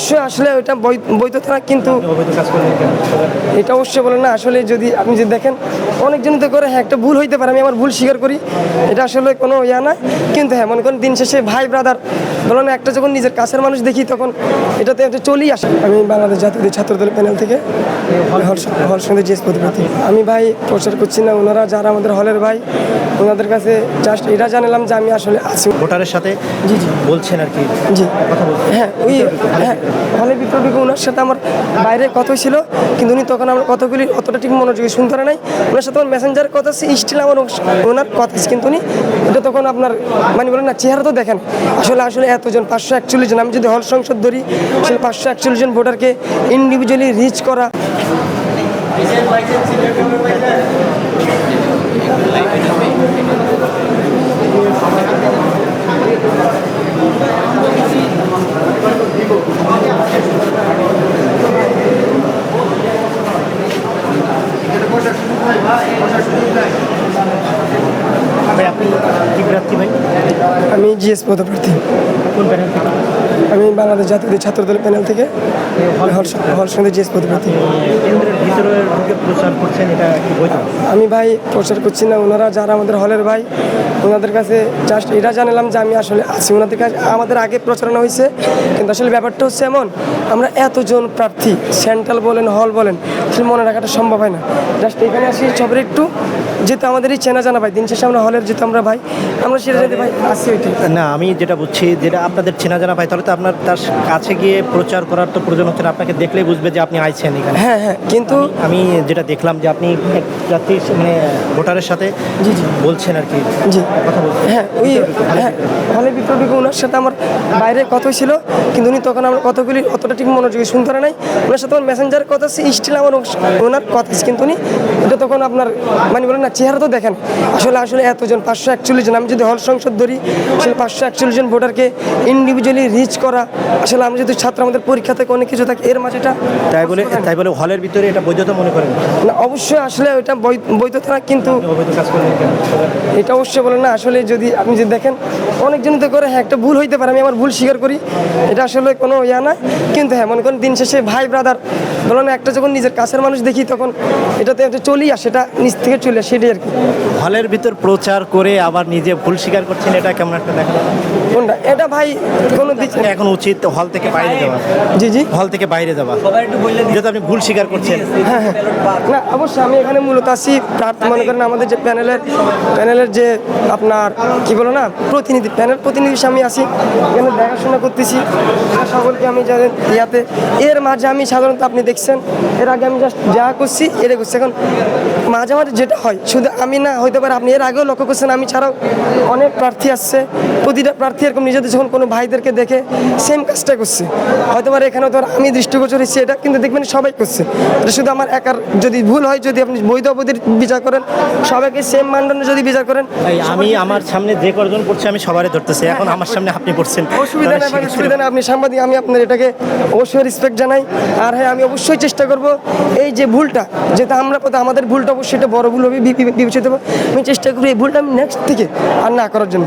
অবশ্যই আসলে ওইটা বৈধতা না, কিন্তু এটা অবশ্যই বলেন না। আসলে যদি আপনি যদি দেখেন অনেকজন তো করে, হ্যাঁ একটা ভুল হইতে পারে, আমি আমার ভুল স্বীকার করি, এটা আসলে কোনো ইয়া না। কিন্তু হ্যাঁ মনে করেন দিন শেষে ভাই ব্রাদার বলো না, একটা যখন নিজের কাছের মানুষ দেখি তখন এটাতে একটা চলেই আসে। আমি বাংলাদেশ জাতীয় ছাত্রদল প্যানেল থেকে হল সন্ধে জিএস প্রতিনিধি। আমি ভাই প্রচার করছি না, ওনারা যারা আমাদের হলের ভাই ওনাদের কাছে জাস্ট এটা জানালাম যে আমি আসলে আছি ভোটারের সাথে। জি জি বলছেন আর কি, জি কথা বলছেন। হ্যাঁ ওই হ্যাঁ হলের ভিতরে ঢুকে ওনার সাথে আমার বাইরে কথা ছিল, কিন্তু উনি তখন আমার কথাগুলি অতটা ঠিক মনোযোগী শুনতে পারে নাই। ওনার সাথে আমার মেসেঞ্জার কথা স্টিল আমার ওনার কথা, কিন্তু উনি এটা তখন আপনার মানে বলেন না চেহারা তো দেখেন। আসলে এতজন 541 জন, আমি যদি হল সংসদ ধরি আসলে 541 জন ভোটারকে ইন্ডিভিজুয়ালি রিচ করা। ভাই আপনি কি প্রার্থী ভাই? আমি জিএস পদপ্রার্থী। কোন প্যানেল থেকে? আমি বাংলাদেশ জাতীয় ছাত্রদল প্যানেল থেকে হল সন্ধে জিএস পদপ্রার্থী। কেন্দ্রের ভিতরে ঢুকে প্রচার করছেন, এটা কি বৈধ? আমি ভাই প্রচার করছি না, ওনারা যারা আমাদের হলের ভাই ওনাদের কাছে জাস্ট এটা জানালাম যে আমি আসলে আছি ওনাদের কাছে। আমাদের আগে প্রচারণা হয়েছে, কিন্তু আসলে ব্যাপারটা হচ্ছে এমন, আমরা এতজন প্রার্থী সেন্ট্রাল বলেন হল বলেন আসলে মনে রাখাটা সম্ভব হয় না। জাস্ট এখানে আসি সবের একটু যেহেতু আমাদের এই চেনা জানা ভাই, দিন শেষে আমরা হলের যেহেতু আমরা ভাই, আমরা সেটা যেতে ভাই আসি ওইটাই। না, আমি যেটা বুঝছি, যেটা আপনাদের চেনা জানা ভাই, তাহলে তো আপনার তার কাছে গিয়ে প্রচার করার তো প্রয়োজন হচ্ছে না। আপনাকে দেখলেই বুঝবে যে আপনি আইছেন এখানে। হ্যাঁ হ্যাঁ, কিন্তু আমি যেটা দেখলাম যে আপনি এক প্রার্থী মানে ভোটারের সাথে জি জি বলছেন আর কি, জি কথা বলছেন। হ্যাঁ ওই হ্যাঁ হলের ভিতরে ঢুকে ওনার সাথে আমার বাইরে কথা ছিল, কিন্তু উনি তখন আমার কথাগুলি অতটা ঠিক মনোযোগী শুনতে পারে নাই। ওনার সাথে আমার মেসেঞ্জার কথা স্টিল আমার ওনার কথা, কিন্তু উনি এটা তখন আপনার মানে বলেন না চেহারা তো দেখেন। আসলে এতজন 541 জন, আমি যদি হল সংসদ ধরি আসলে 541 জন ভোটারকে ইন্ডিভিজুয়ালি রিচ করা। আসলে আমি যদি ছাত্র, আমাদের পরীক্ষা থেকে অনেক কিছু থাকে, এর মাঝে এটা তাই বলে হলের ভিতরে এটা বৈধতা মনে করেন না। অবশ্যই আসলে ওইটা বৈধতা না, কিন্তু অবৈধ কাজ করেন কেন? এটা অবশ্যই বলেন না। আসলে যদি আপনি যদি দেখেন অনেকজন তো করে, হ্যাঁ একটা ভুল হইতে পারে, আমি আমার ভুল স্বীকার করি, এটা আসলে কোনো ইয়া না। কিন্তু হ্যাঁ মনে করেন দিন শেষে ভাই ব্রাদার বলো না, একটা যখন নিজের কাছের মানুষ দেখি তখন এটাতে একটা চলেই আসে, এটা নিজ থেকে চলে আসে, সেটাই আর কি। হলের ভিতর প্রচার করে আবার নিজে ভুল স্বীকার করছেন, এটা কেমন একটা দেখা? কোনটা এটা ভাই কোনো দিক এখন উচিত হল থেকে বাইরে যাওয়া। জি জি হল থেকে বাইরে যাওয়া, যেহেতু আপনি ভুল স্বীকার করছেন। হ্যাঁ হ্যাঁ না অবশ্যই আমি এখানে মূলত আসি প্রার্থী, মনে করেন আমাদের যে প্যানেলের যে আপনার কি বলো না প্যানেল প্রতিনিধি হিসেবে আমি আসি এখানে দেখাশোনা করতেছি সকলকে। আমি যাদের ইয়াতে এর মাঝে আমি সাধারণত আপনি দেখছেন এর আগে আমি জাস্ট যা করছি এটা করছি। এখন মাঝে মাঝে যেটা হয়, শুধু আমি না হইতে পারে, আপনি এর আগেও লক্ষ্য করছেন আমি ছাড়াও অনেক প্রার্থী আসছে, প্রতিটা প্রার্থী এরকম নিজেদের যখন কোনো ভাইদেরকে দেখে সেম কাজটা করছে। হয়তো পারে এখানে তো আমি দৃষ্টিগোচর হচ্ছি এটা, কিন্তু দেখবেন সবাই করছে। এটা শুধু আমার একার যদি ভুল হয়, যদি আপনি বৈধ অবৈধের বিচার করেন, সবাইকে সেম মানদণ্ডে যদি বিচার করেন। আমি আমার সামনে যে কজন পড়ছে আমি সবারই ধরতেছি, এখন আমার সামনে আপনি পড়ছেন, অসুবিধা নেই, অসুবিধা নেই। আপনি সাংবাদিক, আমি আপনার এটাকে অবশ্যই রেসপেক্ট জানাই। আর হ্যাঁ আমি অবশ্যই চেষ্টা করব এই যে ভুলটা, যেটা আমরা আমাদের ভুলটা অবশ্যই এটা বড় ভুল হবে বিবেচিত হবে, আমি চেষ্টা করবো এই ভুলটা আমি নেক্সট থেকে আর না করার জন্য।